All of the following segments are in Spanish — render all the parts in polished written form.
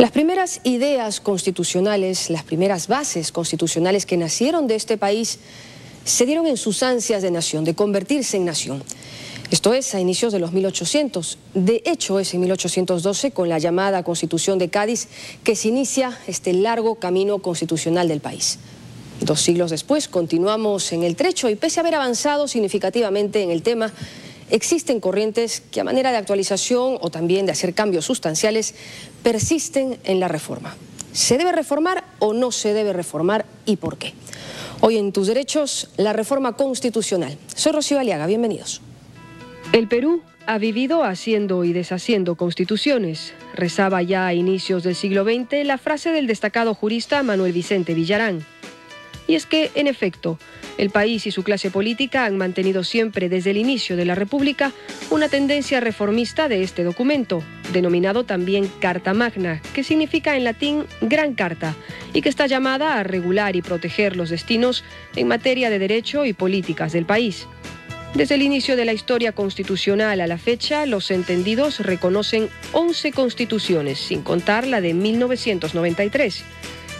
Las primeras ideas constitucionales, las primeras bases constitucionales que nacieron de este país se dieron en sus ansias de nación, de convertirse en nación. Esto es, a inicios de los 1800. De hecho, es en 1812, con la llamada Constitución de Cádiz, que se inicia este largo camino constitucional del país. 2 siglos después, continuamos en el trecho y pese a haber avanzado significativamente en el tema, existen corrientes que a manera de actualización o también de hacer cambios sustanciales persisten en la reforma. ¿Se debe reformar o no se debe reformar y por qué? Hoy en Tus Derechos, la reforma constitucional. Soy Rocío Aliaga, bienvenidos. El Perú ha vivido haciendo y deshaciendo constituciones. Rezaba ya a inicios del siglo XX la frase del destacado jurista Manuel Vicente Villarán. Y es que, en efecto, el país y su clase política han mantenido siempre desde el inicio de la República una tendencia reformista de este documento, denominado también Carta Magna, que significa en latín Gran Carta, y que está llamada a regular y proteger los destinos en materia de derecho y políticas del país. Desde el inicio de la historia constitucional a la fecha, los entendidos reconocen 11 constituciones, sin contar la de 1993.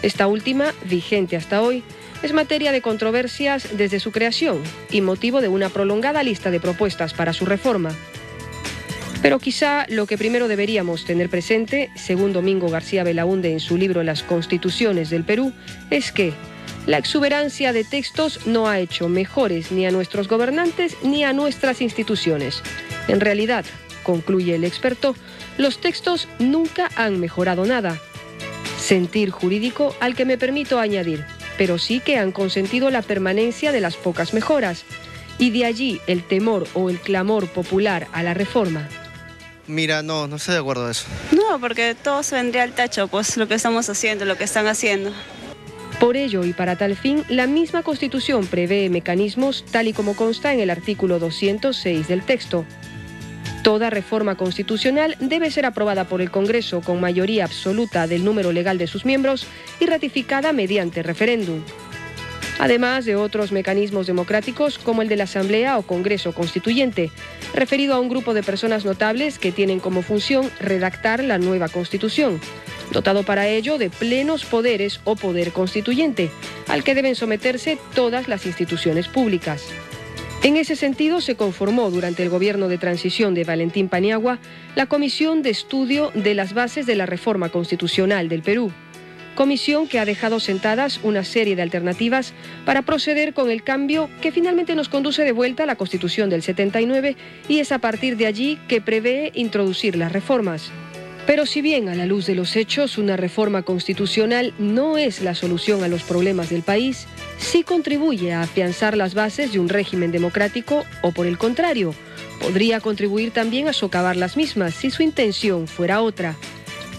Esta última, vigente hasta hoy, es materia de controversias desde su creación y motivo de una prolongada lista de propuestas para su reforma. Pero quizá lo que primero deberíamos tener presente, según Domingo García Belaúnde en su libro Las Constituciones del Perú, es que la exuberancia de textos no ha hecho mejores ni a nuestros gobernantes ni a nuestras instituciones. En realidad, concluye el experto, los textos nunca han mejorado nada. Sentir jurídico al que me permito añadir, pero sí que han consentido la permanencia de las pocas mejoras, y de allí el temor o el clamor popular a la reforma. Mira, no estoy de acuerdo de eso. No, porque todo se vendría al tacho, pues lo que estamos haciendo, lo que están haciendo. Por ello y para tal fin, la misma Constitución prevé mecanismos tal y como consta en el artículo 206 del texto. Toda reforma constitucional debe ser aprobada por el Congreso con mayoría absoluta del número legal de sus miembros y ratificada mediante referéndum. Además de otros mecanismos democráticos como el de la Asamblea o Congreso Constituyente, referido a un grupo de personas notables que tienen como función redactar la nueva Constitución, dotado para ello de plenos poderes o poder constituyente, al que deben someterse todas las instituciones públicas. En ese sentido, se conformó durante el gobierno de transición de Valentín Paniagua la Comisión de Estudio de las Bases de la Reforma Constitucional del Perú. Comisión que ha dejado sentadas una serie de alternativas para proceder con el cambio que finalmente nos conduce de vuelta a la Constitución del 79 y es a partir de allí que prevé introducir las reformas. Pero si bien a la luz de los hechos una reforma constitucional no es la solución a los problemas del país, sí contribuye a afianzar las bases de un régimen democrático o, por el contrario, podría contribuir también a socavar las mismas si su intención fuera otra.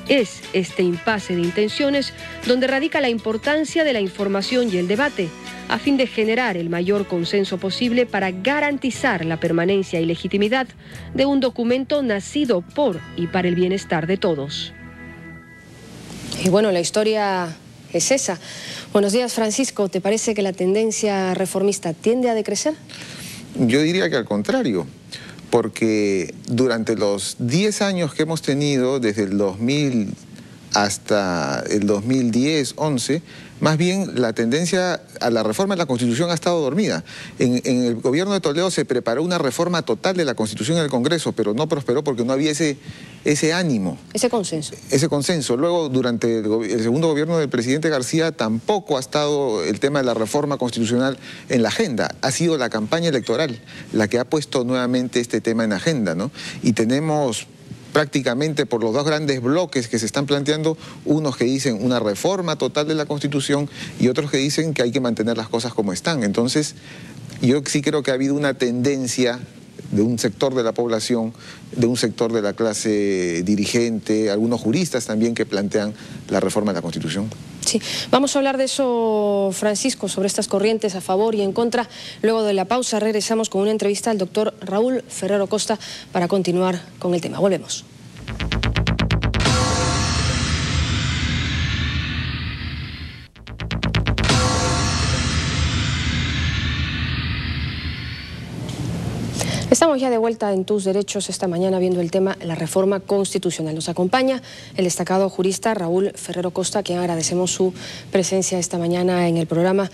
Es este impasse de intenciones donde radica la importancia de la información y el debate, a fin de generar el mayor consenso posible para garantizar la permanencia y legitimidad de un documento nacido por y para el bienestar de todos. Y bueno, la historia es esa. Buenos días, Francisco. ¿Te parece que la tendencia reformista tiende a decrecer? Yo diría que al contrario, porque durante los 10 años que hemos tenido, desde el 2000 hasta el 2010-11, más bien la tendencia a la reforma de la Constitución ha estado dormida. En el gobierno de Toledo se preparó una reforma total de la Constitución en el Congreso, pero no prosperó porque no había ese ánimo. Ese consenso. Ese consenso. Luego, durante el segundo gobierno del presidente García, tampoco ha estado el tema de la reforma constitucional en la agenda. Ha sido la campaña electoral la que ha puesto nuevamente este tema en agenda, ¿no? Y tenemos prácticamente por los 2 grandes bloques que se están planteando, unos que dicen una reforma total de la Constitución y otros que dicen que hay que mantener las cosas como están. Entonces, yo sí creo que ha habido una tendencia de un sector de la población, de un sector de la clase dirigente, algunos juristas también que plantean la reforma de la Constitución. Sí, vamos a hablar de eso, Francisco, sobre estas corrientes a favor y en contra. Luego de la pausa regresamos con una entrevista al doctor Raúl Ferrero Costa para continuar con el tema. Volvemos. Estamos ya de vuelta en Tus Derechos esta mañana viendo el tema la reforma constitucional. Nos acompaña el destacado jurista Raúl Ferrero Costa, a quien agradecemos su presencia esta mañana en el programa.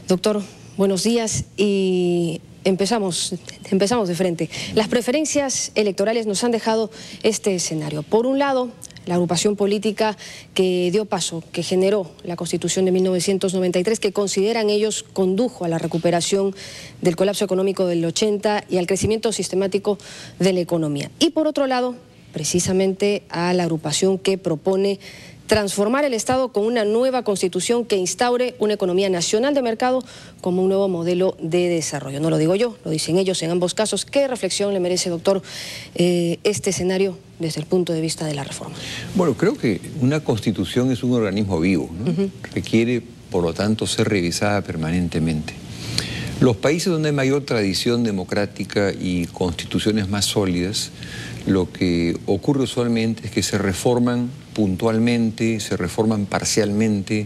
Doctor, buenos días y empezamos de frente. Las preferencias electorales nos han dejado este escenario. Por un lado, la agrupación política que dio paso, que generó la Constitución de 1993, que consideran ellos condujo a la recuperación del colapso económico del 80 y al crecimiento sistemático de la economía. Y por otro lado, precisamente a la agrupación que propone transformar el Estado con una nueva Constitución que instaure una economía nacional de mercado como un nuevo modelo de desarrollo. No lo digo yo, lo dicen ellos en ambos casos. ¿Qué reflexión le merece, doctor, este escenario desde el punto de vista de la reforma? Bueno, creo que una Constitución es un organismo vivo, ¿no? Requiere, por lo tanto, ser revisada permanentemente. Los países donde hay mayor tradición democrática y constituciones más sólidas, lo que ocurre usualmente es que se reforman puntualmente, se reforman parcialmente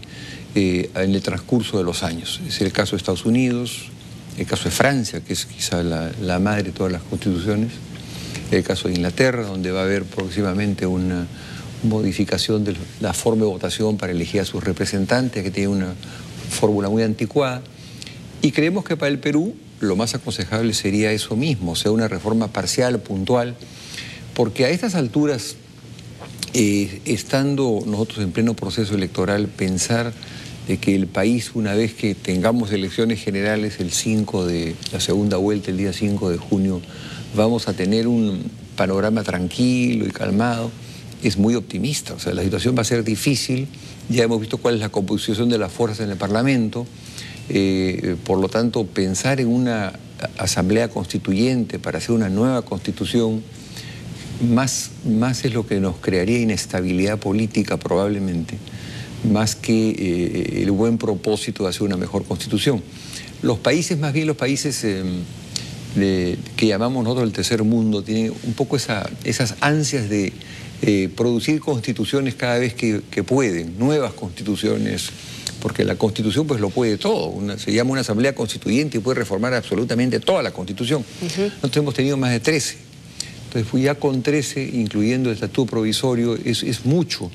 en el transcurso de los años. Es el caso de Estados Unidos, el caso de Francia, que es quizá la madre de todas las constituciones, el caso de Inglaterra, donde va a haber próximamente una modificación de la forma de votación para elegir a sus representantes, que tiene una fórmula muy anticuada. Y creemos que para el Perú lo más aconsejable sería eso mismo, o sea, una reforma parcial, puntual, porque a estas alturas, estando nosotros en pleno proceso electoral, pensar de que el país, una vez que tengamos elecciones generales el 5 de la segunda vuelta, el día 5 de junio, vamos a tener un panorama tranquilo y calmado, es muy optimista. O sea, la situación va a ser difícil, ya hemos visto cuál es la composición de las fuerzas en el Parlamento, por lo tanto, pensar en una asamblea constituyente para hacer una nueva constitución, más es lo que nos crearía inestabilidad política probablemente, más que el buen propósito de hacer una mejor constitución. Los países, más bien los países que llamamos nosotros el tercer mundo, tienen un poco esas ansias de producir constituciones cada vez que pueden, nuevas constituciones, porque la Constitución pues lo puede todo, se llama una asamblea constituyente y puede reformar absolutamente toda la Constitución. Nosotros hemos tenido más de 13, entonces fui ya con 13, incluyendo el estatuto provisorio, es mucho,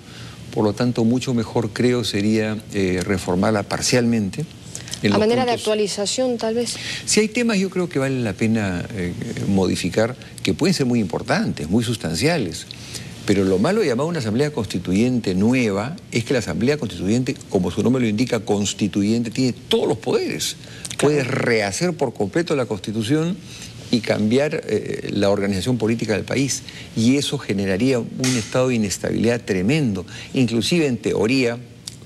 por lo tanto mucho mejor creo sería reformarla parcialmente. A manera de actualización, tal vez. Si hay temas, yo creo que vale la pena modificar, que pueden ser muy importantes, muy sustanciales. Pero lo malo de llamar una asamblea constituyente nueva es que la asamblea constituyente, como su nombre lo indica, constituyente, tiene todos los poderes. Puede rehacer por completo la Constitución y cambiar la organización política del país. Y eso generaría un estado de inestabilidad tremendo. Inclusive en teoría,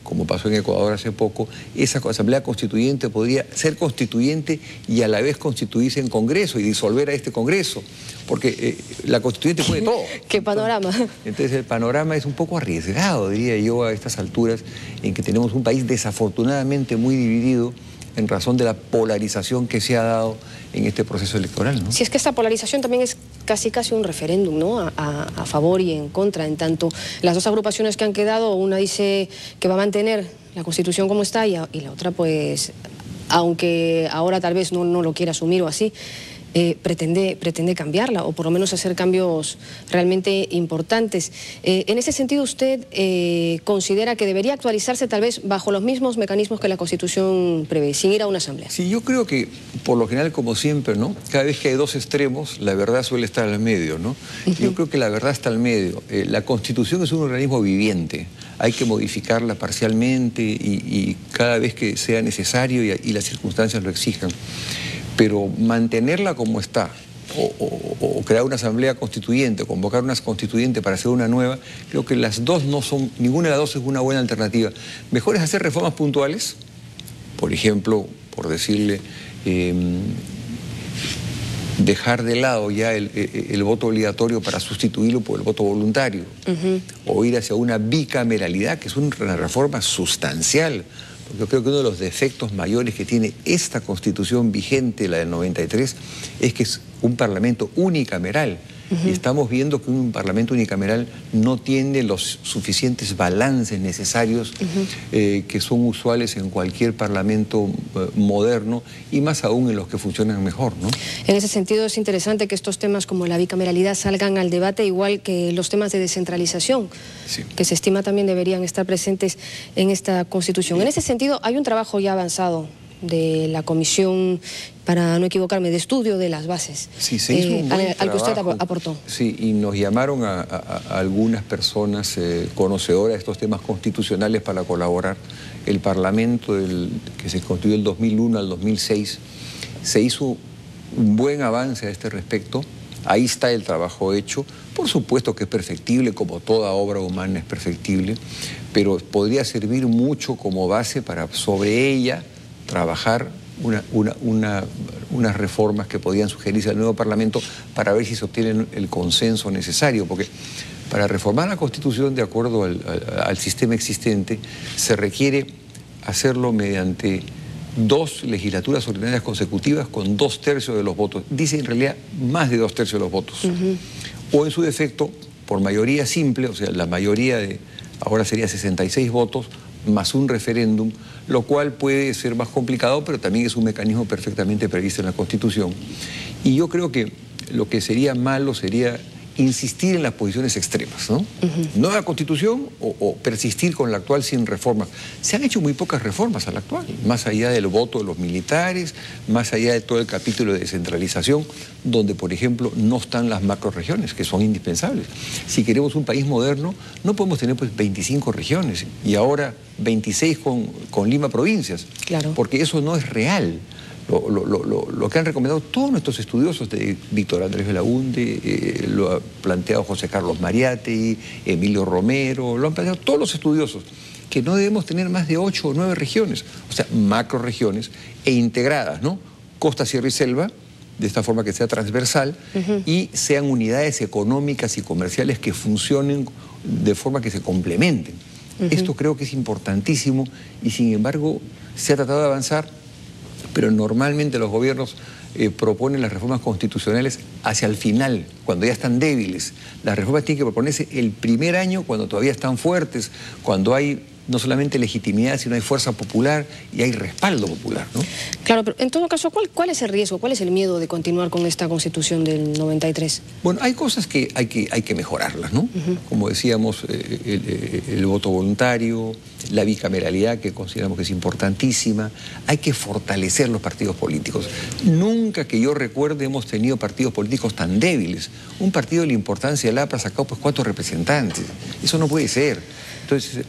como pasó en Ecuador hace poco, esa asamblea constituyente podría ser constituyente y a la vez constituirse en Congreso y disolver a este Congreso, porque la constituyente puede todo. ¿Qué panorama? Entonces el panorama es un poco arriesgado, diría yo, a estas alturas, en que tenemos un país desafortunadamente muy dividido en razón de la polarización que se ha dado en este proceso electoral, ¿no? Si es que esta polarización también es casi un referéndum, ¿no? A favor y en contra, en tanto las dos agrupaciones que han quedado, una dice que va a mantener la Constitución como está y la otra, pues, aunque ahora tal vez no lo quiera asumir o así, pretende cambiarla o por lo menos hacer cambios realmente importantes. En ese sentido, ¿usted considera que debería actualizarse tal vez bajo los mismos mecanismos que la Constitución prevé, sin ir a una asamblea? Sí, yo creo que por lo general, como siempre, ¿no? Cada vez que hay dos extremos, la verdad suele estar al medio, ¿no? Yo creo que la verdad está al medio. La Constitución es un organismo viviente. Hay que modificarla parcialmente y cada vez que sea necesario y las circunstancias lo exijan. Pero mantenerla como está, o crear una asamblea constituyente, convocar una constituyente para hacer una nueva, creo que las dos no son, ninguna de las dos es una buena alternativa. Mejor es hacer reformas puntuales, por ejemplo, por decirle, dejar de lado ya el voto obligatorio para sustituirlo por el voto voluntario, o ir hacia una bicameralidad, que es una reforma sustancial. Yo creo que uno de los defectos mayores que tiene esta Constitución vigente, la del 93, es que es un parlamento unicameral. Y estamos viendo que un parlamento unicameral no tiene los suficientes balances necesarios que son usuales en cualquier parlamento moderno y más aún en los que funcionan mejor, ¿no? En ese sentido es interesante que estos temas como la bicameralidad salgan al debate, igual que los temas de descentralización, que se estima también deberían estar presentes en esta Constitución. En ese sentido hay un trabajo ya avanzado de la Comisión, para no equivocarme, de estudio de las bases, sí, se hizo un buen al que usted trabajo. aportó. Sí, y nos llamaron a algunas personas conocedoras de estos temas constitucionales para colaborar. El Parlamento, que se constituyó del 2001 al 2006, se hizo un buen avance a este respecto. Ahí está el trabajo hecho. Por supuesto que es perfectible, como toda obra humana es perfectible, pero podría servir mucho como base para sobre ella trabajar unas reformas que podían sugerirse al nuevo Parlamento para ver si se obtiene el consenso necesario, porque para reformar la Constitución de acuerdo al sistema existente se requiere hacerlo mediante 2 legislaturas ordinarias consecutivas con 2/3 de los votos. Dice en realidad más de 2/3 de los votos. O en su defecto, por mayoría simple, o sea, la mayoría ahora sería 66 votos, más un referéndum, lo cual puede ser más complicado, pero también es un mecanismo perfectamente previsto en la Constitución. Y yo creo que lo que sería malo sería insistir en las posiciones extremas, ¿no? Nueva Constitución o persistir con la actual sin reformas. Se han hecho muy pocas reformas a la actual, más allá del voto de los militares, más allá de todo el capítulo de descentralización, donde, por ejemplo, no están las macrorregiones, que son indispensables. Si queremos un país moderno, no podemos tener pues 25 regiones y ahora 26 con Lima provincias, claro, porque eso no es real. Lo que han recomendado todos nuestros estudiosos, de Víctor Andrés Belaunde, lo ha planteado José Carlos Mariátegui, Emilio Romero, lo han planteado todos los estudiosos, que no debemos tener más de 8 o 9 regiones, o sea, macroregiones e integradas, ¿no? Costa, sierra y selva, de esta forma que sea transversal, y sean unidades económicas y comerciales que funcionen de forma que se complementen. Esto creo que es importantísimo y sin embargo se ha tratado de avanzar, pero normalmente los gobiernos proponen las reformas constitucionales hacia el final, cuando ya están débiles. Las reformas tienen que proponerse el primer año, cuando todavía están fuertes, cuando hay no solamente legitimidad, sino hay fuerza popular y hay respaldo popular, ¿no? Claro, pero en todo caso, ¿cuál es el riesgo, cuál es el miedo de continuar con esta Constitución del 93? Bueno, hay cosas que hay que mejorarlas, ¿no? Como decíamos, el voto voluntario, la bicameralidad, que consideramos que es importantísima. Hay que fortalecer los partidos políticos. Nunca que yo recuerde hemos tenido partidos políticos tan débiles. Un partido de la importancia del APRA ha sacado pues 4 representantes. Eso no puede ser. Entonces,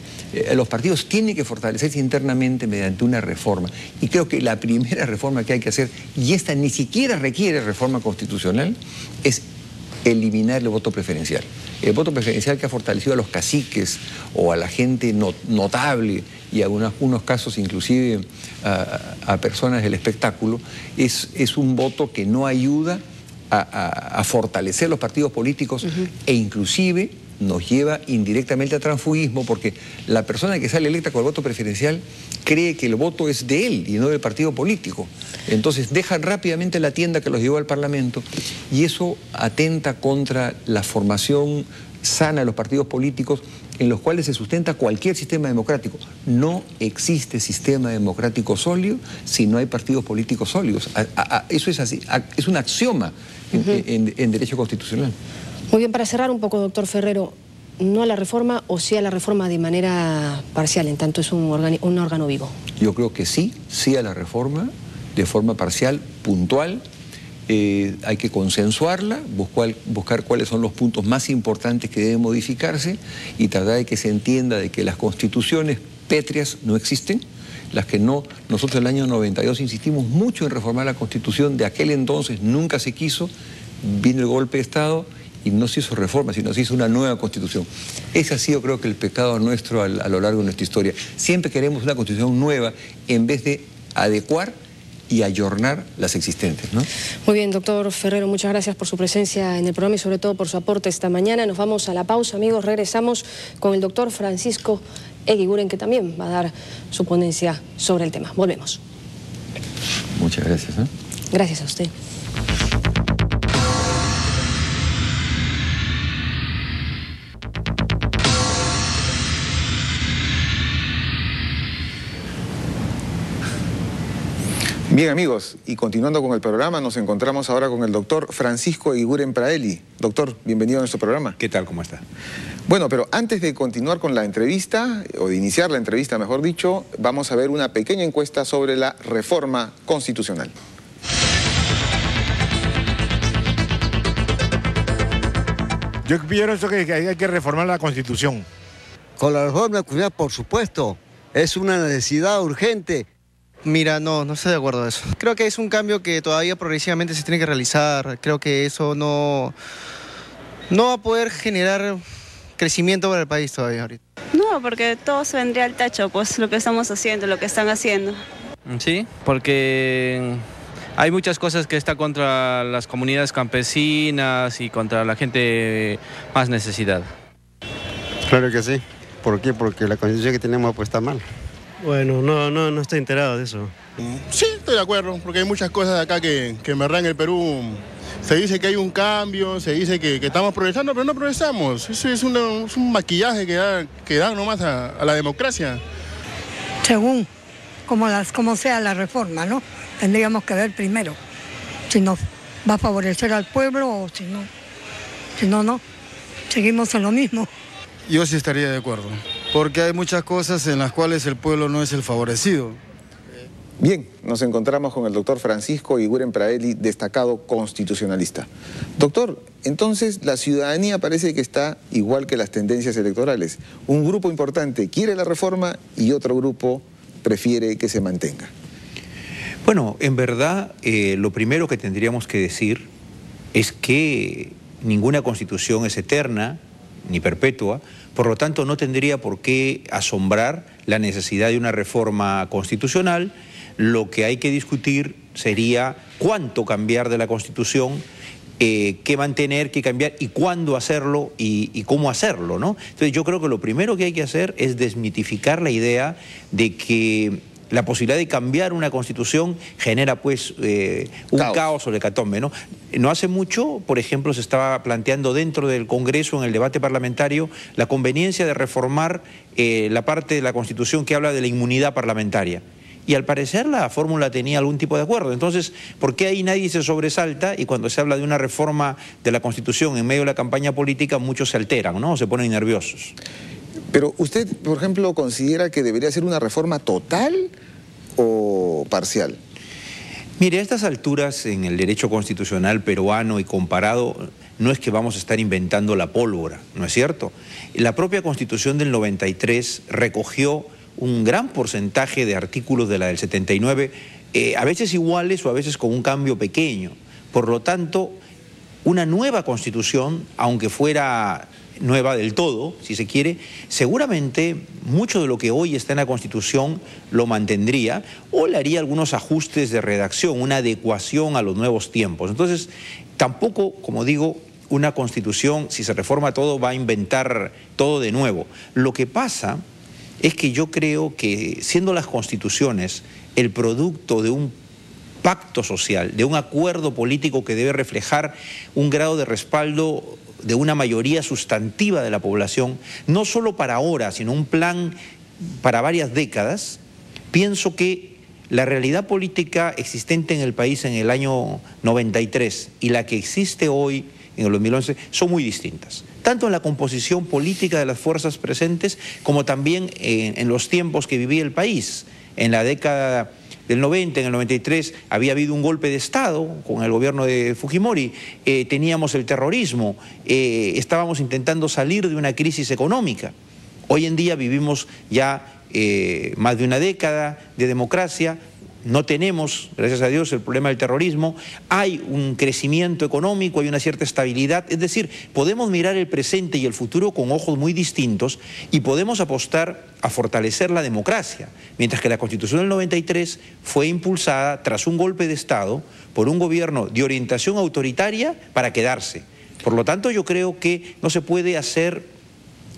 los partidos tienen que fortalecerse internamente mediante una reforma. Y creo que la primera reforma que hay que hacer, y esta ni siquiera requiere reforma constitucional, es eliminar el voto preferencial. El voto preferencial que ha fortalecido a los caciques o a la gente notable y en algunos casos inclusive a personas del espectáculo, es un voto que no ayuda a fortalecer los partidos políticos e inclusive nos lleva indirectamente a transfugismo, porque la persona que sale electa con el voto preferencial cree que el voto es de él y no del partido político. Entonces dejan rápidamente la tienda que los llevó al Parlamento y eso atenta contra la formación sana de los partidos políticos en los cuales se sustenta cualquier sistema democrático. No existe sistema democrático sólido si no hay partidos políticos sólidos. Eso es así, es un axioma en derecho constitucional. Muy bien, para cerrar un poco, doctor Ferrero, no a la reforma o sí a la reforma de manera parcial, en tanto es un órgano vivo. Yo creo que sí a la reforma, de forma parcial, puntual. Hay que consensuarla, buscar cuáles son los puntos más importantes que deben modificarse y tratar de que se entienda de que las constituciones pétreas no existen, las que no. Nosotros el año 92 insistimos mucho en reformar la Constitución, de aquel entonces nunca se quiso, vino el golpe de Estado y no se hizo reforma, sino se hizo una nueva Constitución. Ese ha sido, creo que, el pecado nuestro a lo largo de nuestra historia. Siempre queremos una Constitución nueva en vez de adecuar y ayornar las existentes, ¿no? Muy bien, doctor Ferrero, muchas gracias por su presencia en el programa y sobre todo por su aporte esta mañana. Nos vamos a la pausa, amigos. Regresamos con el doctor Francisco Eguiguren, que también va a dar su ponencia sobre el tema. Volvemos. Muchas gracias. Gracias a usted. Bien, amigos, y continuando con el programa, nos encontramos ahora con el doctor Francisco Eguiguren Praeli. Doctor, bienvenido a nuestro programa. ¿Qué tal? ¿Cómo está? Bueno, pero antes de continuar con la entrevista, o de iniciar la entrevista, mejor dicho, vamos a ver una pequeña encuesta sobre la reforma constitucional. Yo pienso que hay que reformar la Constitución. Con la reforma constitucional, por supuesto, es una necesidad urgente. Mira, no estoy de acuerdo con eso. Creo que es un cambio que todavía progresivamente se tiene que realizar. Creo que eso no va a poder generar crecimiento para el país todavía ahorita. No, porque todo se vendría al tacho, pues lo que estamos haciendo, lo que están haciendo. Sí, porque hay muchas cosas que están contra las comunidades campesinas y contra la gente más necesitada. Claro que sí. ¿Por qué? Porque la constitución que tenemos pues está mal. Bueno, no estoy enterado de eso. Sí, estoy de acuerdo, porque hay muchas cosas acá que en verdad en el Perú se dice que hay un cambio, se dice que estamos progresando, pero no progresamos. Eso es un maquillaje que dan nomás a la democracia. Según como sea la reforma, ¿no? Tendríamos que ver primero si nos va a favorecer al pueblo o si no, seguimos en lo mismo. Yo sí estaría de acuerdo, porque hay muchas cosas en las cuales el pueblo no es el favorecido. Bien, nos encontramos con el doctor Francisco Eguiguren Praeli, destacado constitucionalista. Doctor, entonces la ciudadanía parece que está igual que las tendencias electorales. Un grupo importante quiere la reforma y otro grupo prefiere que se mantenga. Bueno, en verdad, lo primero que tendríamos que decir es que ninguna constitución es eterna ni perpetua, por lo tanto no tendría por qué asombrar la necesidad de una reforma constitucional. Lo que hay que discutir sería cuánto cambiar de la Constitución, qué mantener, qué cambiar y cuándo hacerlo y cómo hacerlo, ¿no? Entonces yo creo que lo primero que hay que hacer es desmitificar la idea de que la posibilidad de cambiar una Constitución genera pues un caos o hecatombe, ¿no? No hace mucho, por ejemplo, se estaba planteando dentro del Congreso, en el debate parlamentario, la conveniencia de reformar la parte de la Constitución que habla de la inmunidad parlamentaria. Y al parecer la fórmula tenía algún tipo de acuerdo. Entonces, ¿por qué ahí nadie se sobresalta? Y cuando se habla de una reforma de la Constitución en medio de la campaña política, muchos se alteran, ¿no? Se ponen nerviosos. Pero usted, por ejemplo, ¿considera que debería ser una reforma total o parcial? Mire, a estas alturas en el derecho constitucional peruano y comparado, no es que vamos a estar inventando la pólvora, ¿no es cierto? La propia Constitución del 93 recogió un gran porcentaje de artículos de la del 79, a veces iguales o a veces con un cambio pequeño. Por lo tanto, una nueva Constitución, aunque fuera nueva del todo, si se quiere, seguramente mucho de lo que hoy está en la Constitución lo mantendría o le haría algunos ajustes de redacción, una adecuación a los nuevos tiempos. Entonces, tampoco, como digo, una Constitución, si se reforma todo, va a inventar todo de nuevo. Lo que pasa es que yo creo que, siendo las constituciones el producto de un pacto social, de un acuerdo político que debe reflejar un grado de respaldo de una mayoría sustantiva de la población, no solo para ahora, sino un plan para varias décadas, pienso que la realidad política existente en el país en el año 93 y la que existe hoy en el 2011 son muy distintas, tanto en la composición política de las fuerzas presentes como también en los tiempos que vivía el país. En la década del 90, en el 93, había habido un golpe de Estado con el gobierno de Fujimori, teníamos el terrorismo, estábamos intentando salir de una crisis económica. Hoy en día vivimos ya más de una década de democracia. No tenemos, gracias a Dios, el problema del terrorismo, hay un crecimiento económico, hay una cierta estabilidad, es decir, podemos mirar el presente y el futuro con ojos muy distintos y podemos apostar a fortalecer la democracia, mientras que la Constitución del 93 fue impulsada tras un golpe de Estado por un gobierno de orientación autoritaria para quedarse. Por lo tanto, yo creo que no se puede hacer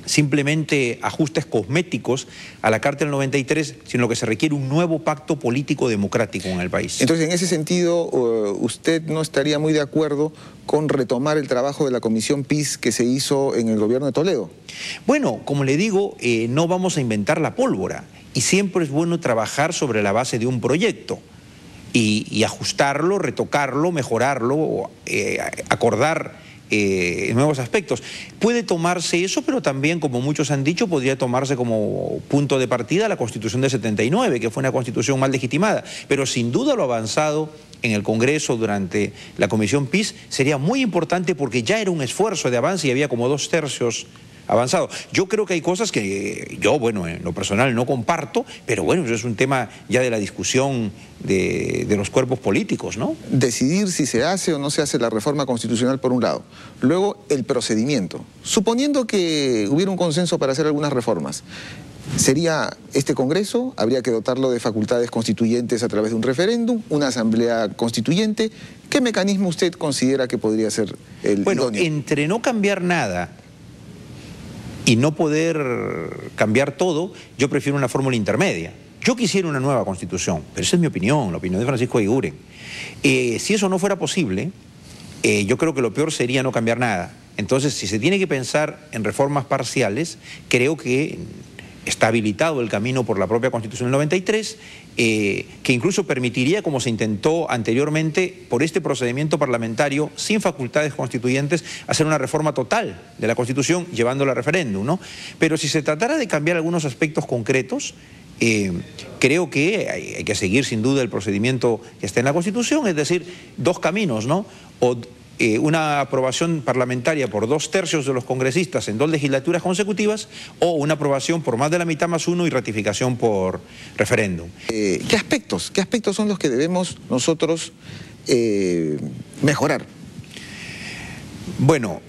simplemente ajustes cosméticos a la Carta del 93, sino que se requiere un nuevo pacto político democrático en el país. Entonces, en ese sentido, ¿usted no estaría muy de acuerdo con retomar el trabajo de la Comisión PIS que se hizo en el gobierno de Toledo? Bueno, como le digo, no vamos a inventar la pólvora y siempre es bueno trabajar sobre la base de un proyecto. y ajustarlo, retocarlo, mejorarlo, acordar nuevos aspectos. Puede tomarse eso, pero también, como muchos han dicho, podría tomarse como punto de partida la Constitución de 79, que fue una constitución mal legitimada. Pero sin duda lo avanzado en el Congreso durante la Comisión PIS sería muy importante, porque ya era un esfuerzo de avance y había como 2/3 avanzado. Yo creo que hay cosas que yo, bueno, en lo personal no comparto, pero bueno, eso es un tema ya de la discusión de los cuerpos políticos, ¿no? Decidir si se hace o no se hace la reforma constitucional por un lado. Luego, el procedimiento. Suponiendo que hubiera un consenso para hacer algunas reformas, ¿sería este Congreso? ¿Habría que dotarlo de facultades constituyentes a través de un referéndum? ¿Una asamblea constituyente? ¿Qué mecanismo usted considera que podría ser el Bueno, idóneo? entre no cambiar nada y no poder cambiar todo, yo prefiero una fórmula intermedia. Yo quisiera una nueva Constitución, pero esa es mi opinión, la opinión de Francisco Eguiguren. Si eso no fuera posible, yo creo que lo peor sería no cambiar nada. Entonces, si se tiene que pensar en reformas parciales, creo que está habilitado el camino por la propia Constitución del 93, que incluso permitiría, como se intentó anteriormente, por este procedimiento parlamentario, sin facultades constituyentes, hacer una reforma total de la Constitución, llevándola a referéndum, ¿no? Pero si se tratara de cambiar algunos aspectos concretos, creo que hay que seguir sin duda el procedimiento que está en la Constitución, es decir, dos caminos, ¿no? O una aprobación parlamentaria por 2/3 de los congresistas en 2 legislaturas consecutivas, o una aprobación por más de la mitad más 1 y ratificación por referéndum. ¿Qué aspectos son los que debemos nosotros mejorar? Bueno,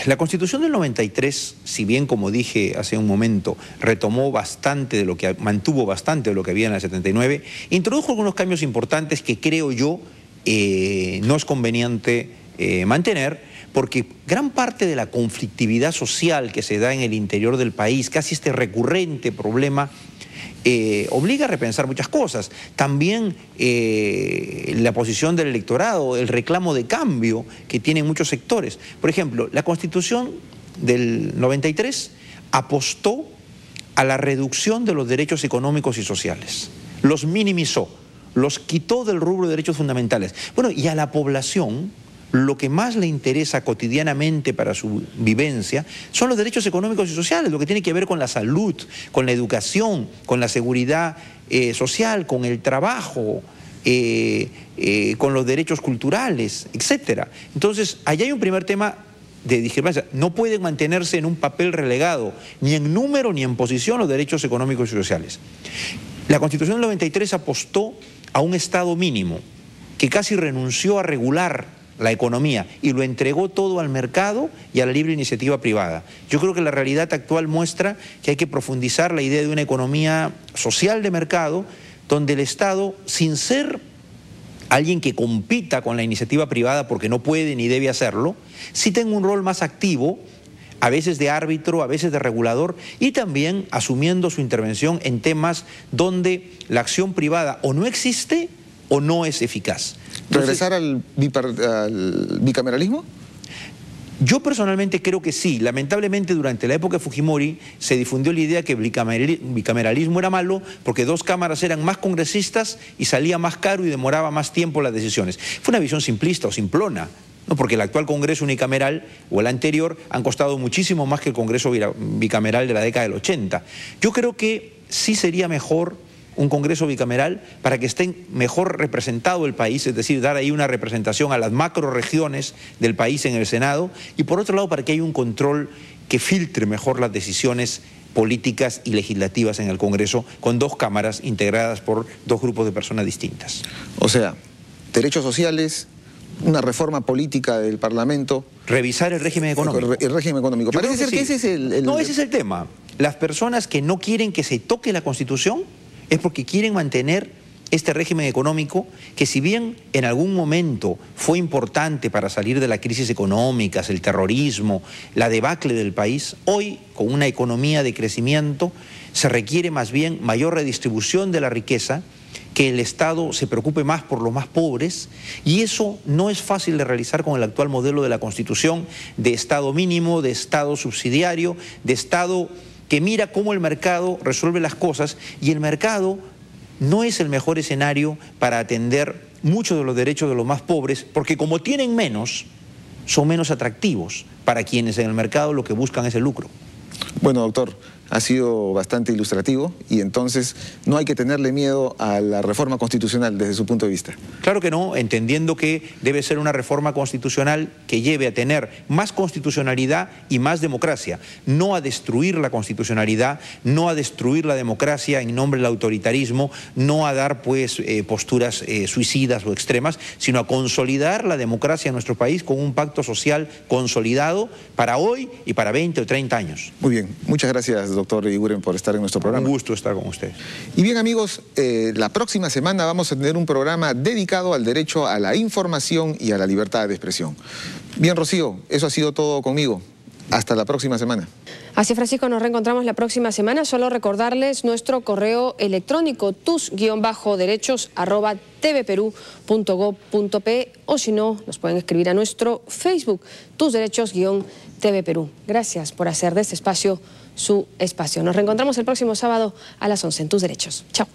la Constitución del 93, si bien, como dije hace un momento, retomó bastante de lo que, mantuvo bastante de lo que había en el 79, introdujo algunos cambios importantes que creo yo no es conveniente mantener, porque gran parte de la conflictividad social que se da en el interior del país, casi este recurrente problema, obliga a repensar muchas cosas. También la posición del electorado, el reclamo de cambio que tienen muchos sectores. Por ejemplo, la Constitución del 93 apostó a la reducción de los derechos económicos y sociales, los minimizó, los quitó del rubro de derechos fundamentales. Bueno, y a la población lo que más le interesa cotidianamente para su vivencia son los derechos económicos y sociales, lo que tiene que ver con la salud, con la educación, con la seguridad social, con el trabajo, con los derechos culturales, etc. Entonces, allá hay un primer tema de discrepancia. No pueden mantenerse en un papel relegado, ni en número ni en posición, los derechos económicos y sociales. La Constitución del 93 apostó a un Estado mínimo que casi renunció a regular la economía y lo entregó todo al mercado y a la libre iniciativa privada. Yo creo que la realidad actual muestra que hay que profundizar la idea de una economía social de mercado, donde el Estado, sin ser alguien que compita con la iniciativa privada porque no puede ni debe hacerlo, sí tenga un rol más activo, a veces de árbitro, a veces de regulador, y también asumiendo su intervención en temas donde la acción privada o no existe o no es eficaz. Entonces, ¿regresar al bicameralismo? Yo personalmente creo que sí. Lamentablemente, durante la época de Fujimori se difundió la idea que el bicameralismo era malo porque 2 cámaras eran más congresistas y salía más caro y demoraba más tiempo las decisiones. Fue una visión simplista o simplona, ¿no? Porque el actual Congreso unicameral o el anterior han costado muchísimo más que el Congreso bicameral de la década del 80. Yo creo que sí sería mejor un Congreso bicameral para que esté mejor representado el país, es decir, dar ahí una representación a las macroregiones del país en el Senado, y por otro lado para que haya un control que filtre mejor las decisiones políticas y legislativas en el Congreso, con 2 cámaras integradas por 2 grupos de personas distintas. O sea, derechos sociales, una reforma política del Parlamento. Revisar el régimen económico. El régimen económico. Yo Parece ser que sí. ese es No, ese es el tema. Las personas que no quieren que se toque la Constitución es porque quieren mantener este régimen económico que, si bien en algún momento fue importante para salir de las crisis económicas, el terrorismo, la debacle del país, hoy, con una economía de crecimiento, se requiere más bien mayor redistribución de la riqueza, que el Estado se preocupe más por los más pobres, y eso no es fácil de realizar con el actual modelo de la Constitución, de Estado mínimo, de Estado subsidiario, de Estado que mira cómo el mercado resuelve las cosas, y el mercado no es el mejor escenario para atender muchos de los derechos de los más pobres, porque como tienen menos, son menos atractivos para quienes en el mercado lo que buscan es el lucro. Bueno, doctor, ha sido bastante ilustrativo y entonces no hay que tenerle miedo a la reforma constitucional desde su punto de vista. Claro que no, entendiendo que debe ser una reforma constitucional que lleve a tener más constitucionalidad y más democracia, no a destruir la constitucionalidad, no a destruir la democracia en nombre del autoritarismo, no a dar pues posturas suicidas o extremas, sino a consolidar la democracia en nuestro país con un pacto social consolidado para hoy y para 20 o 30 años. Muy bien, muchas gracias, doctor Iguren, por estar en nuestro programa. Un gusto estar con usted. Y bien, amigos, la próxima semana vamos a tener un programa dedicado al derecho a la información y a la libertad de expresión. Bien, Rocío, eso ha sido todo conmigo. Hasta la próxima semana. Así, Francisco, nos reencontramos la próxima semana. Solo recordarles nuestro correo electrónico tus-derechos@tvperú.gov.pe, o si no, nos pueden escribir a nuestro Facebook, tusderechos-TV Perú. Gracias por hacer de este espacio su espacio. Nos reencontramos el próximo sábado a las 11 en Tus Derechos. Chao.